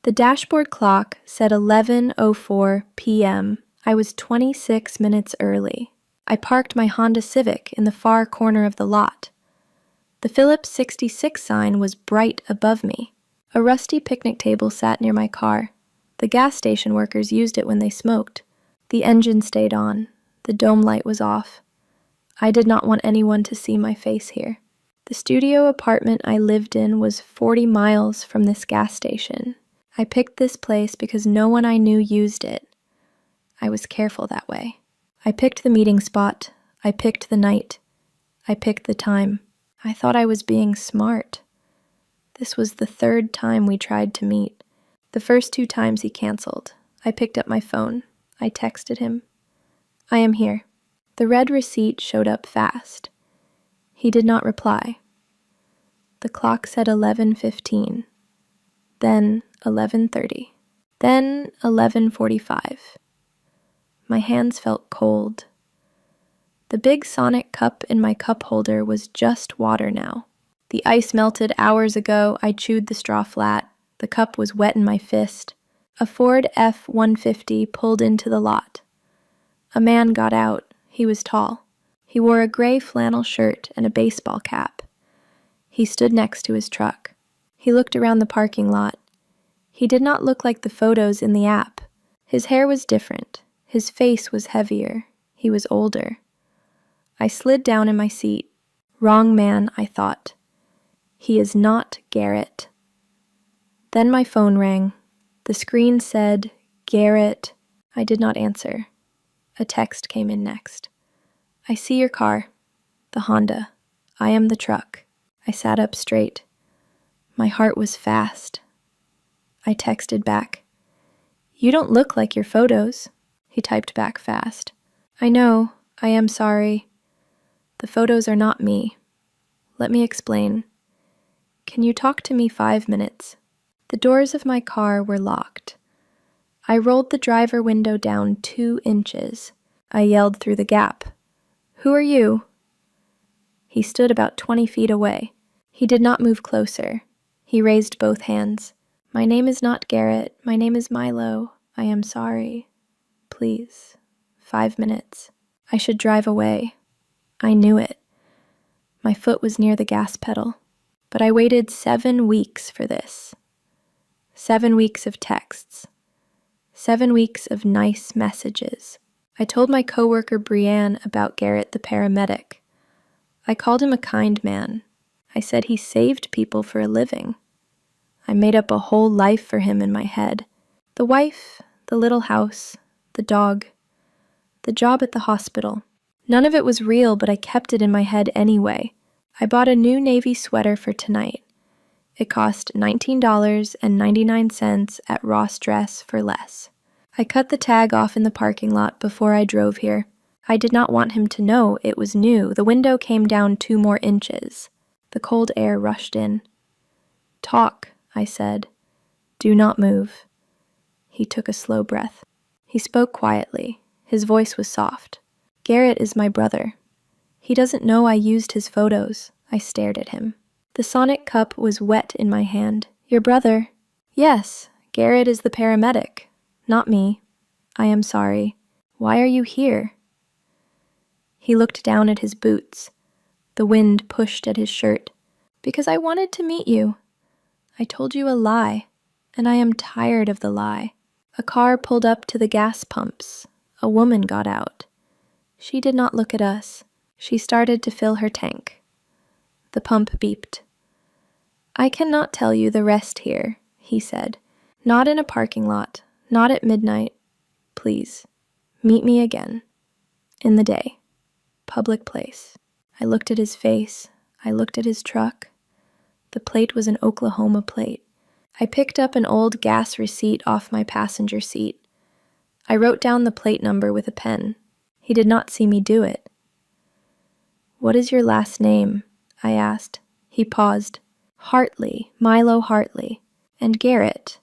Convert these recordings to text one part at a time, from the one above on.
The dashboard clock said 11:04 p.m. I was 26 minutes early. I parked my Honda Civic in the far corner of the lot. The Phillips 66 sign was bright above me. A rusty picnic table sat near my car. The gas station workers used it when they smoked. The engine stayed on. The dome light was off. I did not want anyone to see my face here. The studio apartment I lived in was 40 miles from this gas station. I picked this place because no one I knew used it. I was careful that way. I picked the meeting spot. I picked the night. I picked the time. I thought I was being smart. This was the third time we tried to meet. The first 2 times he canceled. I picked up my phone. I texted him. I am here. The red receipt showed up fast. He did not reply. The clock said 11:15. Then 11:30. Then 11:45. My hands felt cold. The big Sonic cup in my cup holder was just water now. The ice melted hours ago. I chewed the straw flat. The cup was wet in my fist. A Ford F-150 pulled into the lot. A man got out. He was tall. He wore a gray flannel shirt and a baseball cap. He stood next to his truck. He looked around the parking lot. He did not look like the photos in the app. His hair was different. His face was heavier. He was older. I slid down in my seat. Wrong man, I thought. He is not Garrett. Then my phone rang. The screen said, Garrett. I did not answer. A text came in next. I see your car. The Honda. I am the truck. I sat up straight. My heart was fast. I texted back. You don't look like your photos. He typed back fast. I know. I am sorry. The photos are not me. Let me explain. Can you talk to me 5 minutes? The doors of my car were locked. I rolled the driver window down 2 inches. I yelled through the gap. Who are you? He stood about 20 feet away. He did not move closer. He raised both hands. My name is not Garrett. My name is Milo. I am sorry. Please. 5 minutes. I should drive away. I knew it. My foot was near the gas pedal. But I waited 7 weeks for this. 7 weeks of texts. 7 weeks of nice messages. I told my coworker Brianne about Garrett the paramedic. I called him a kind man. I said he saved people for a living. I made up a whole life for him in my head. The wife, the little house, the dog, the job at the hospital. None of it was real, but I kept it in my head anyway. I bought a new navy sweater for tonight. It cost $19.99 at Ross Dress for less. I cut the tag off in the parking lot before I drove here. I did not want him to know it was new. The window came down 2 more inches. The cold air rushed in. Talk, I said. Do not move. He took a slow breath. He spoke quietly. His voice was soft. Garrett is my brother. He doesn't know I used his photos. I stared at him. The Sonic cup was wet in my hand. Your brother? Yes, Garrett is the paramedic. Not me. I am sorry. Why are you here? He looked down at his boots. The wind pushed at his shirt. Because I wanted to meet you. I told you a lie, and I am tired of the lie. A car pulled up to the gas pumps. A woman got out. She did not look at us. She started to fill her tank. The pump beeped. I cannot tell you the rest here, he said. Not in a parking lot, not at midnight. Please, meet me again. In the day. Public place. I looked at his face. I looked at his truck. The plate was an Oklahoma plate. I picked up an old gas receipt off my passenger seat. I wrote down the plate number with a pen. He did not see me do it. What is your last name? I asked. He paused. Hartley, Milo Hartley. And Garrett.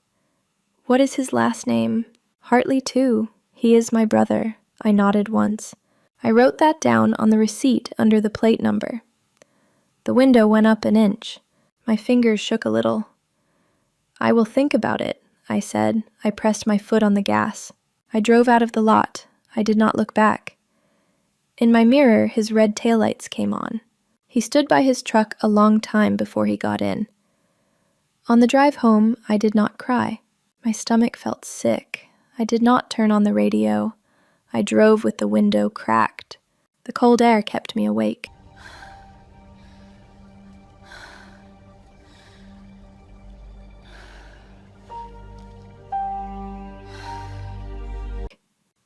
What is his last name? Hartley too. He is my brother. I nodded once. I wrote that down on the receipt under the plate number. The window went up an inch. My fingers shook a little. I will think about it, I said. I pressed my foot on the gas. I drove out of the lot. I did not look back. In my mirror, his red taillights came on. He stood by his truck a long time before he got in. On the drive home, I did not cry. My stomach felt sick. I did not turn on the radio. I drove with the window cracked. The cold air kept me awake.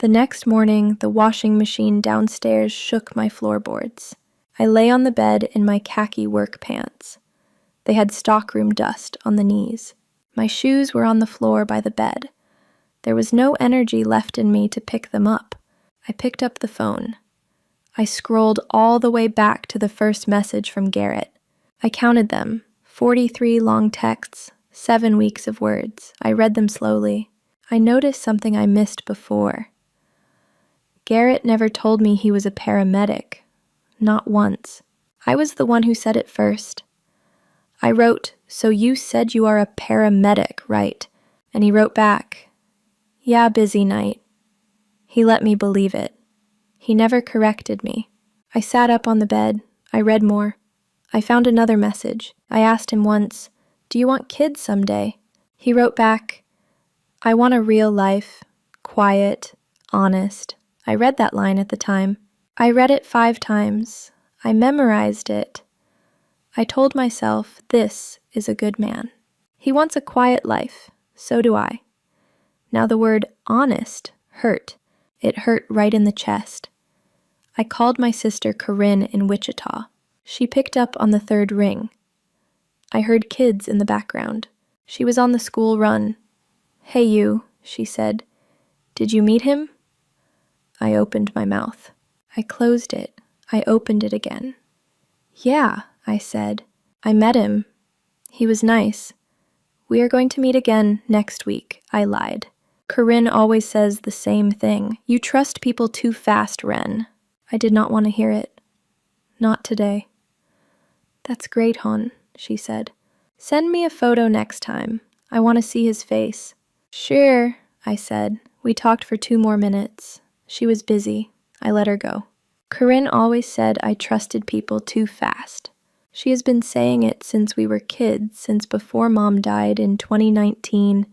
The next morning, the washing machine downstairs shook my floorboards. I lay on the bed in my khaki work pants. They had stockroom dust on the knees. My shoes were on the floor by the bed. There was no energy left in me to pick them up. I picked up the phone. I scrolled all the way back to the first message from Garrett. I counted them, 43 long texts, 7 weeks of words. I read them slowly. I noticed something I missed before. Garrett never told me he was a paramedic. Not once. I was the one who said it first. I wrote, "So you said you are a paramedic, right?" And he wrote back, "Yeah, busy night." He let me believe it. He never corrected me. I sat up on the bed. I read more. I found another message. I asked him once, "Do you want kids someday?" He wrote back, "I want a real life, quiet, honest." I read that line at the time. I read it 5 times. I memorized it. I told myself, this is a good man. He wants a quiet life. So do I. Now the word honest hurt. It hurt right in the chest. I called my sister Corinne in Wichita. She picked up on the 3rd ring. I heard kids in the background. She was on the school run. "Hey you," she said. "Did you meet him?" I opened my mouth. I closed it. I opened it again. "Yeah," I said. "I met him. He was nice. We are going to meet again next week." I lied. Corinne always says the same thing. "You trust people too fast, Ren." I did not want to hear it. Not today. "That's great, hon," she said. "Send me a photo next time. I want to see his face." "Sure," I said. We talked for 2 more minutes. She was busy. I let her go. Corinne always said I trusted people too fast. She has been saying it since we were kids, since before Mom died in 2019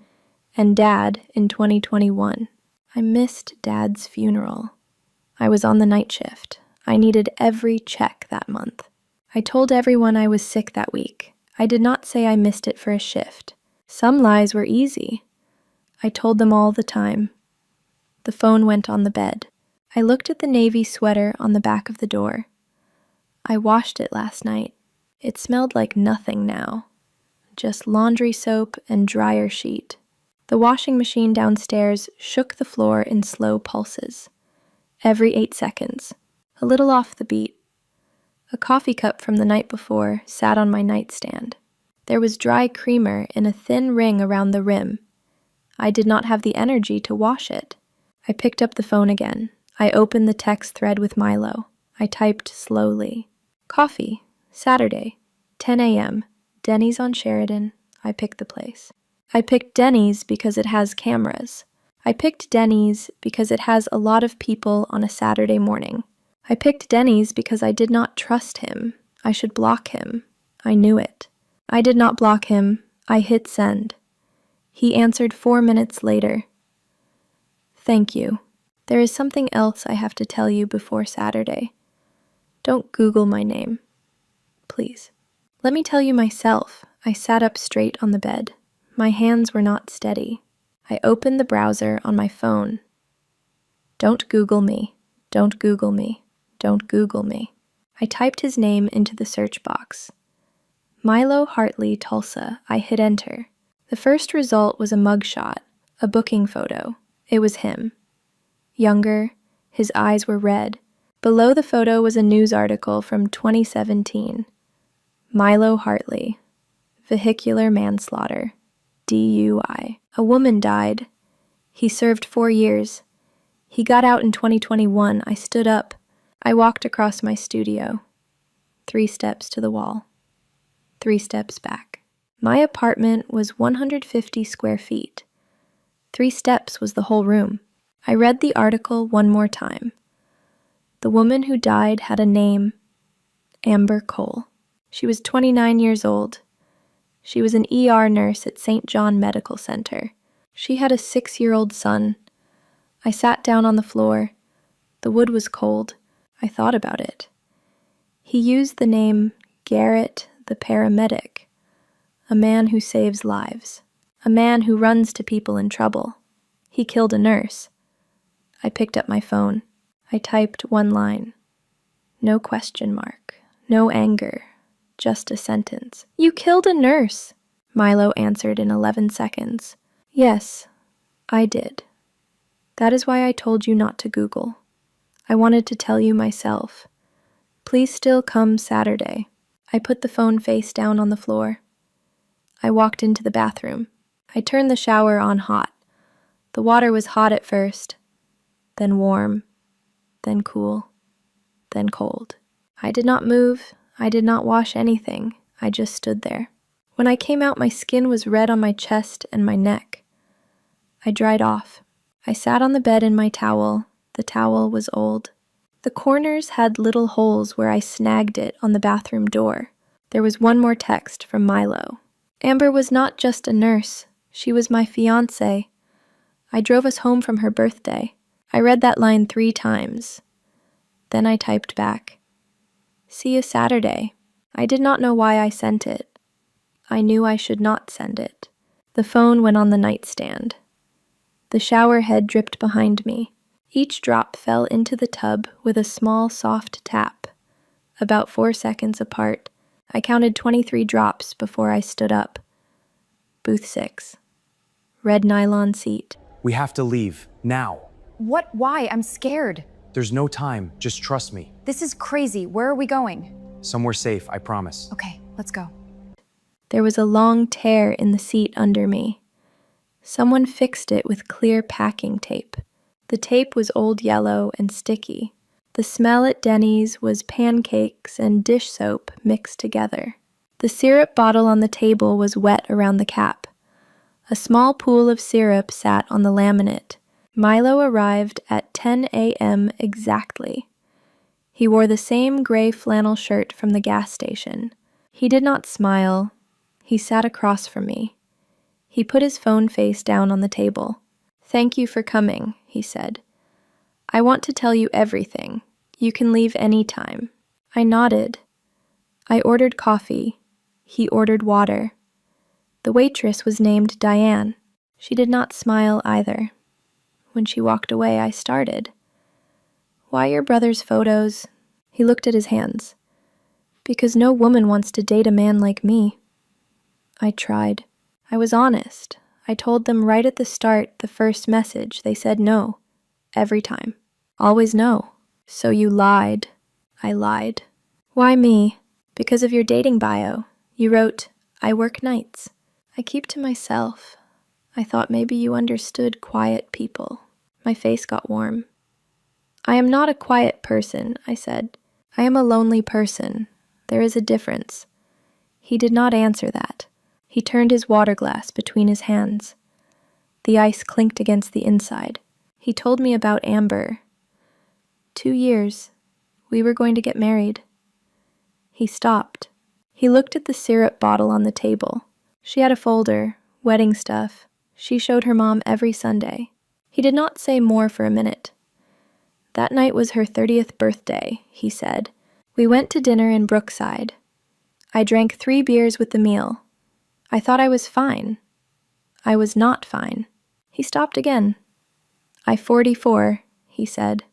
and Dad in 2021. I missed Dad's funeral. I was on the night shift. I needed every check that month. I told everyone I was sick that week. I did not say I missed it for a shift. Some lies were easy. I told them all the time. The phone went on the bed. I looked at the navy sweater on the back of the door. I washed it last night. It smelled like nothing now. Just laundry soap and dryer sheet. The washing machine downstairs shook the floor in slow pulses. Every 8 seconds. A little off the beat. A coffee cup from the night before sat on my nightstand. There was dry creamer in a thin ring around the rim. I did not have the energy to wash it. I picked up the phone again. I opened the text thread with Milo. I typed slowly. "Coffee, Saturday, 10 a.m., Denny's on Sheridan." I picked the place. I picked Denny's because it has cameras. I picked Denny's because it has a lot of people on a Saturday morning. I picked Denny's because I did not trust him. I should block him. I knew it. I did not block him. I hit send. He answered 4 minutes later. "Thank you. There is something else I have to tell you before Saturday. Don't Google my name. Please." Let me tell you myself. I sat up straight on the bed. My hands were not steady. I opened the browser on my phone. Don't Google me. Don't Google me. Don't Google me. I typed his name into the search box. Milo Hartley, Tulsa. I hit enter. The first result was a mugshot, a booking photo. It was him. Younger, his eyes were red. Below the photo was a news article from 2017. Milo Hartley, vehicular manslaughter, DUI. A woman died. He served 4 years. He got out in 2021. I stood up. I walked across my studio. 3 steps to the wall. 3 steps back. My apartment was 150 square feet. 3 steps was the whole room. I read the article one more time. The woman who died had a name, Amber Cole. She was 29 years old. She was an ER nurse at St. John Medical Center. She had a 6-year-old son. I sat down on the floor. The wood was cold. I thought about it. He used the name Garrett the paramedic, a man who saves lives, a man who runs to people in trouble. He killed a nurse. I picked up my phone. I typed one line. No question mark, no anger, just a sentence. You killed a nurse, Milo answered in 11 seconds. Yes, I did. That is why I told you not to Google. I wanted to tell you myself. Please still come Saturday. I put the phone face down on the floor. I walked into the bathroom. I turned the shower on hot. The water was hot at first, then warm, then cool, then cold. I did not move. I did not wash anything. I just stood there. When I came out, my skin was red on my chest and my neck. I dried off. I sat on the bed in my towel. The towel was old. The corners had little holes where I snagged it on the bathroom door. There was one more text from Milo. Amber was not just a nurse. She was my fiancé. I drove us home from her birthday. I read that line 3 times. Then I typed back, "See you Saturday." I did not know why I sent it. I knew I should not send it. The phone went on the nightstand. The shower head dripped behind me. Each drop fell into the tub with a small, soft tap. About 4 seconds apart, I counted 23 drops before I stood up. Booth 6. Red nylon seat. We have to leave, now. What? Why? I'm scared. There's no time, just trust me. This is crazy. Where are we going? Somewhere safe, I promise. Okay, let's go. There was a long tear in the seat under me. Someone fixed it with clear packing tape. The tape was old yellow and sticky. The smell at Denny's was pancakes and dish soap mixed together. The syrup bottle on the table was wet around the cap. A small pool of syrup sat on the laminate. Milo arrived at 10 a.m. exactly. He wore the same gray flannel shirt from the gas station. He did not smile. He sat across from me. He put his phone face down on the table. "Thank you for coming," he said. "I want to tell you everything. You can leave any time." I nodded. I ordered coffee. He ordered water. The waitress was named Diane. She did not smile either. When she walked away, I started. "Why your brother's photos?" He looked at his hands. "Because no woman wants to date a man like me." I tried. I was honest. I told them right at the start, the first message. They said no. Every time. Always no. "So you lied." I lied. "Why me?" "Because of your dating bio. You wrote, 'I work nights.' I keep to myself. I thought maybe you understood quiet people." My face got warm. "I am not a quiet person," I said. "I am a lonely person. There is a difference." He did not answer that. He turned his water glass between his hands. The ice clinked against the inside. He told me about Amber. 2 years. We were going to get married. He stopped. He looked at the syrup bottle on the table. She had a folder, wedding stuff. She showed her mom every Sunday. He did not say more for a minute. That night was her 30th birthday, he said. We went to dinner in Brookside. I drank 3 beers with the meal. I thought I was fine. I was not fine. He stopped again. "I 44, he said.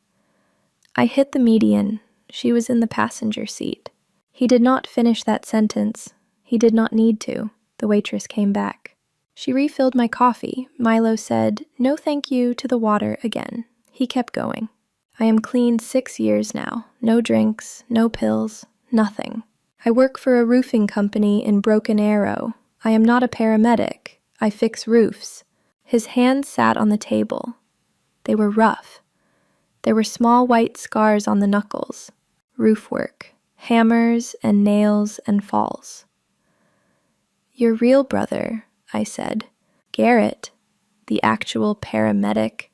I hit the median. She was in the passenger seat. He did not finish that sentence. He did not need to. The waitress came back. She refilled my coffee. Milo said, "No thank you" to the water again. He kept going. I am clean 6 years now. No drinks, no pills, nothing. I work for a roofing company in Broken Arrow. I am not a paramedic. I fix roofs. His hands sat on the table. They were rough. There were small white scars on the knuckles. Roof work. Hammers and nails and falls. "Your real brother," I said. "Garrett." The actual paramedic.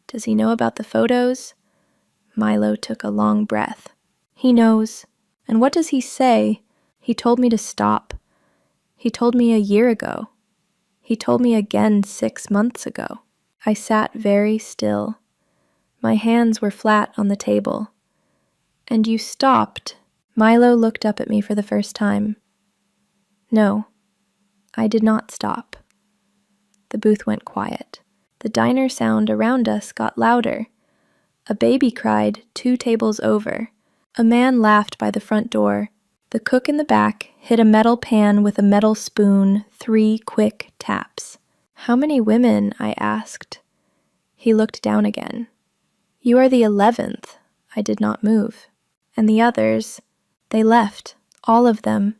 Does he know about the photos? Milo took a long breath. He knows. And what does he say? He told me to stop. He told me a year ago. He told me again 6 months ago. I sat very still. My hands were flat on the table. And you stopped. Milo looked up at me for the first time. No, I did not stop. The booth went quiet. The diner sound around us got louder. A baby cried 2 tables over. A man laughed by the front door. The cook in the back hit a metal pan with a metal spoon 3 quick taps. How many women? I asked. He looked down again. You are the 11th. I did not move. And the others, they left, all of them.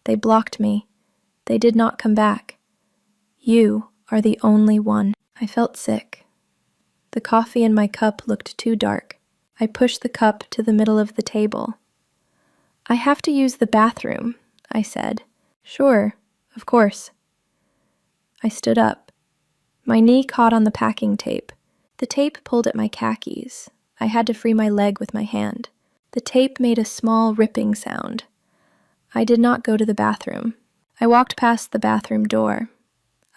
They blocked me. They did not come back. You are the only one. I felt sick. The coffee in my cup looked too dark. I pushed the cup to the middle of the table. I have to use the bathroom, I said. Sure, of course. I stood up. My knee caught on the packing tape. The tape pulled at my khakis. I had to free my leg with my hand. The tape made a small ripping sound. I did not go to the bathroom. I walked past the bathroom door.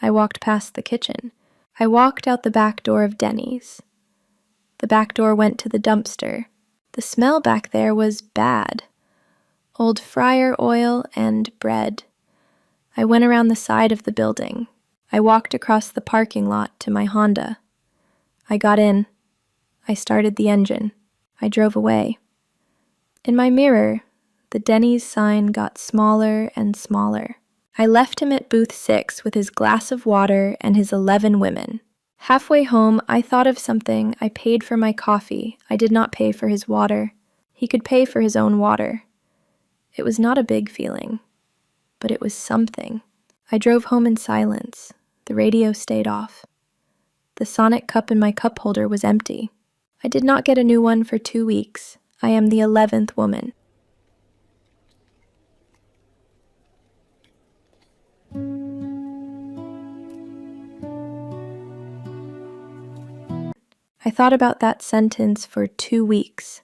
I walked past the kitchen. I walked out the back door of Denny's. The back door went to the dumpster. The smell back there was bad. Old fryer oil and bread. I went around the side of the building. I walked across the parking lot to my Honda. I got in. I started the engine. I drove away. In my mirror, the Denny's sign got smaller and smaller. I left him at booth 6 with his glass of water and his 11 women. Halfway home, I thought of something. I paid for my coffee. I did not pay for his water. He could pay for his own water. It was not a big feeling, but it was something. I drove home in silence. The radio stayed off. The Sonic cup in my cup holder was empty. I did not get a new one for 2 weeks. I am the 11th woman. I thought about that sentence for 2 weeks.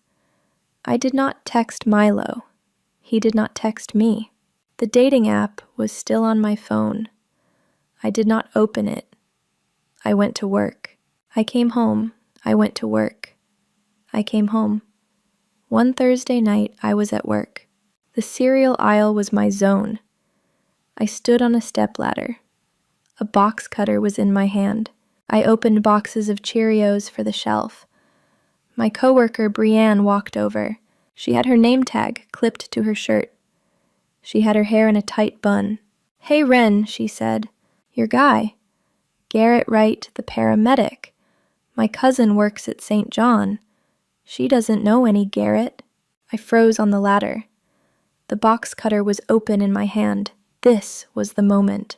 I did not text Milo. He did not text me. The dating app was still on my phone. I did not open it. I went to work. I came home. I went to work. I came home. One Thursday night, I was at work. The cereal aisle was my zone. I stood on a stepladder. A box cutter was in my hand. I opened boxes of Cheerios for the shelf. My coworker, Brienne, walked over. She had her name tag clipped to her shirt. She had her hair in a tight bun. Hey, Ren, she said. Your guy. Garrett Wright, the paramedic. My cousin works at St. John. She doesn't know any Garrett. I froze on the ladder. The box cutter was open in my hand. This was the moment.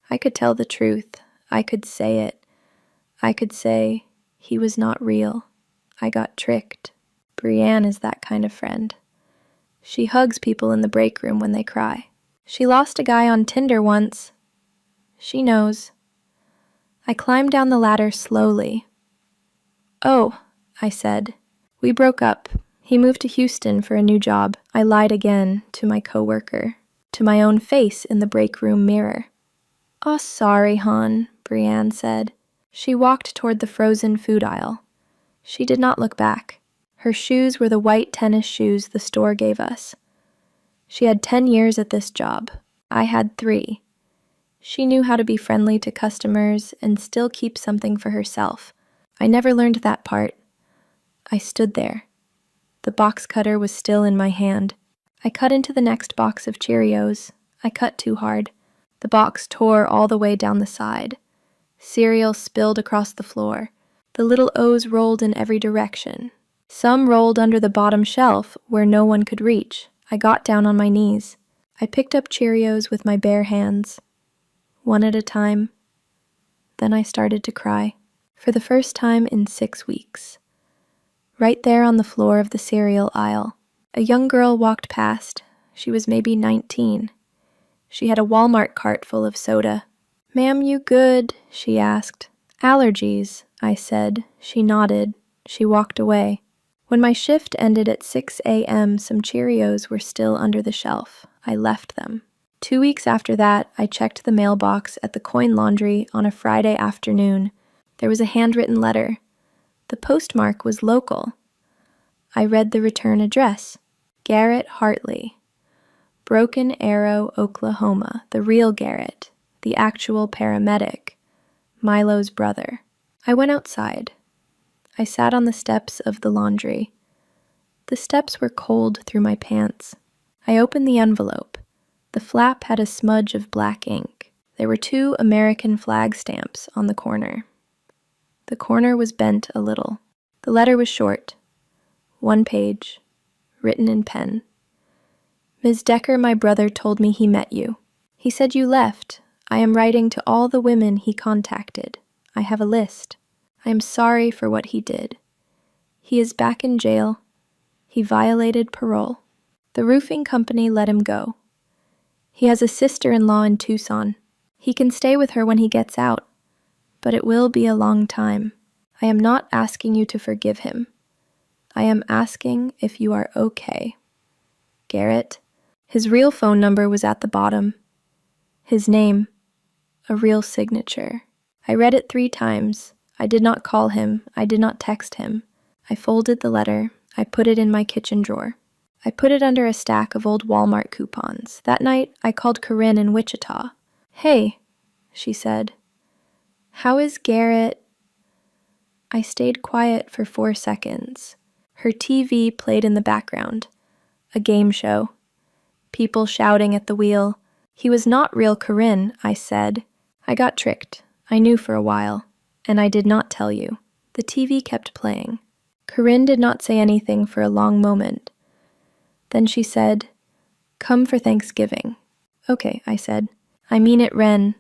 I could tell the truth. I could say it. I could say, he was not real. I got tricked. Brienne is that kind of friend. She hugs people in the break room when they cry. She lost a guy on Tinder once. She knows. I climbed down the ladder slowly. Oh, I said. We broke up. He moved to Houston for a new job. I lied again to my coworker, to my own face in the break room mirror. Oh, sorry, hon, Brienne said. She walked toward the frozen food aisle. She did not look back. Her shoes were the white tennis shoes the store gave us. She had 10 years at this job. I had 3. She knew how to be friendly to customers and still keep something for herself. I never learned that part. I stood there. The box cutter was still in my hand. I cut into the next box of Cheerios. I cut too hard. The box tore all the way down the side. Cereal spilled across the floor. The little O's rolled in every direction. Some rolled under the bottom shelf where no one could reach. I got down on my knees. I picked up Cheerios with my bare hands, one at a time. Then I started to cry, for the first time in 6 weeks. Right there on the floor of the cereal aisle, a young girl walked past. She was maybe 19. She had a Walmart cart full of soda. "Ma'am, you good?" she asked. Allergies, I said. She nodded. She walked away. When my shift ended at 6 a.m., some Cheerios were still under the shelf. I left them. 2 weeks after that, I checked the mailbox at the coin laundry on a Friday afternoon. There was a handwritten letter. The postmark was local. I read the return address. Garrett Hartley. Broken Arrow, Oklahoma. The real Garrett. The actual paramedic. Milo's brother. I went outside. I sat on the steps of the laundry. The steps were cold through my pants. I opened the envelope. The flap had a smudge of black ink. There were 2 American flag stamps on the corner. The corner was bent a little. The letter was short. 1 page. Written in pen. Ms. Decker, my brother told me he met you. He said you left. I am writing to all the women he contacted. I have a list. I am sorry for what he did. He is back in jail. He violated parole. The roofing company let him go. He has a sister-in-law in Tucson. He can stay with her when he gets out, but it will be a long time. I am not asking you to forgive him. I am asking if you are okay. Garrett. His real phone number was at the bottom. His name. A real signature. I read it 3 times. I did not call him. I did not text him. I folded the letter. I put it in my kitchen drawer. I put it under a stack of old Walmart coupons. That night, I called Corinne in Wichita. Hey, she said. How is Garrett? I stayed quiet for 4 seconds. Her TV played in the background. A game show. People shouting at the wheel. He was not real Corinne, I said. I got tricked. I knew for a while. And I did not tell you. The TV kept playing. Corinne did not say anything for a long moment. Then she said, "Come for Thanksgiving." "Okay," I said. "I mean it, Ren.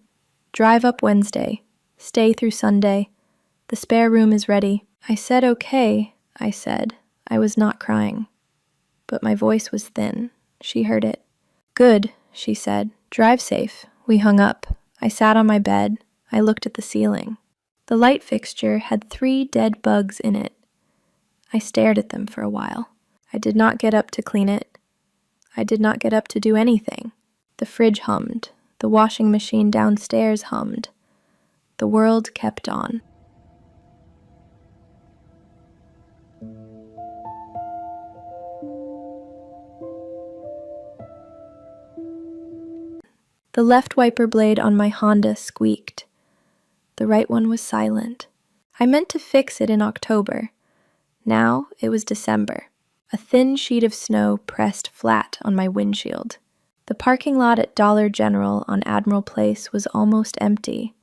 Drive up Wednesday. Stay through Sunday. The spare room is ready." I said okay, I said. I was not crying. But my voice was thin. She heard it. "Good," she said. "Drive safe." We hung up. I sat on my bed. I looked at the ceiling. The light fixture had 3 dead bugs in it. I stared at them for a while. I did not get up to clean it. I did not get up to do anything. The fridge hummed. The washing machine downstairs hummed. The world kept on. The left wiper blade on my Honda squeaked. The right one was silent. I meant to fix it in October. Now it was December. A thin sheet of snow pressed flat on my windshield. The parking lot at Dollar General on Admiral Place was almost empty.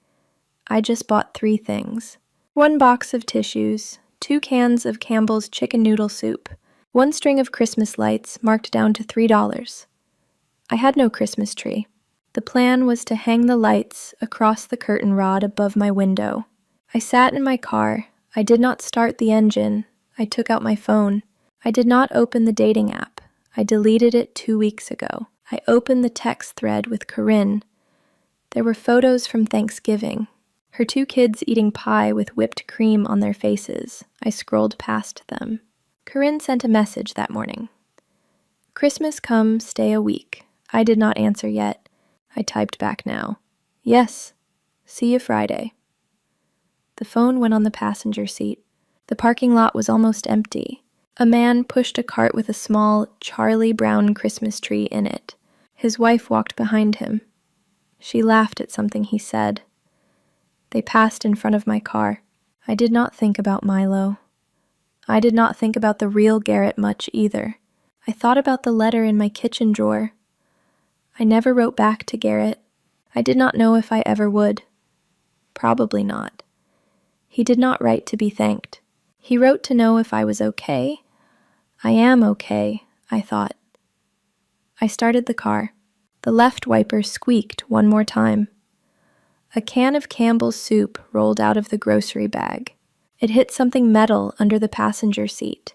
I just bought 3 things. 1 box of tissues, 2 cans of Campbell's chicken noodle soup, 1 string of Christmas lights marked down to $3. I had no Christmas tree. The plan was to hang the lights across the curtain rod above my window. I sat in my car. I did not start the engine. I took out my phone. I did not open the dating app. I deleted it 2 weeks ago. I opened the text thread with Corinne. There were photos from Thanksgiving. Her 2 kids eating pie with whipped cream on their faces. I scrolled past them. Corinne sent a message that morning. "Christmas come, stay a week." I did not answer yet. I typed back now. "Yes. See you Friday." The phone went on the passenger seat. The parking lot was almost empty. A man pushed a cart with a small Charlie Brown Christmas tree in it. His wife walked behind him. She laughed at something he said. They passed in front of my car. I did not think about Milo. I did not think about the real Garrett much either. I thought about the letter in my kitchen drawer. I never wrote back to Garrett. I did not know if I ever would. Probably not. He did not write to be thanked. He wrote to know if I was okay. I am okay, I thought. I started the car. The left wiper squeaked 1 more time. A can of Campbell's soup rolled out of the grocery bag. It hit something metal under the passenger seat.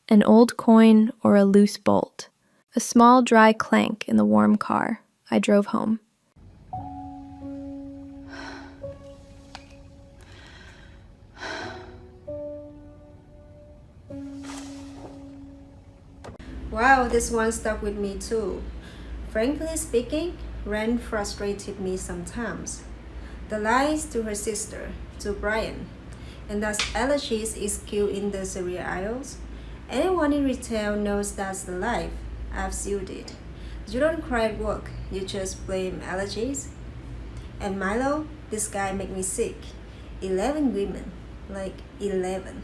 An old coin or a loose bolt. A small dry clank in the warm car. I drove home. Wow, this one stuck with me too. Frankly speaking, Ren frustrated me sometimes. The lies to her sister, to Brian, and that allergies is cute in the cereal aisles. Anyone in retail knows that's the life. I've seen it. You don't cry at work, you just blame allergies. And Milo, this guy make me sick. 11 women, like 11.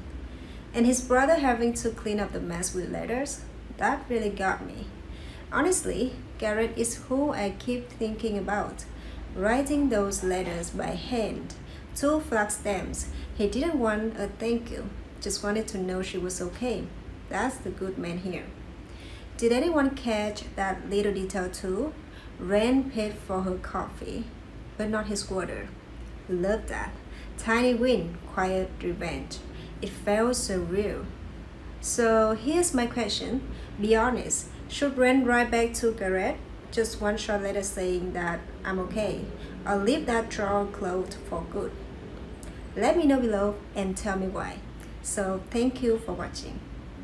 And his brother having to clean up the mess with letters, that really got me. Honestly, Garrett is who I keep thinking about. Writing those letters by hand, two flag stamps. He didn't want a thank you, just wanted to know she was okay. That's the good man here. Did anyone catch that little detail too? Ren paid for her coffee, but not his water. Love that. Tiny win, quiet revenge. It felt so real. So here's my question. Be honest, should Ren write back to Garrett? Just one short letter saying that I'm okay, or leave that drawer closed for good? Let me know below and tell me why. So thank you for watching.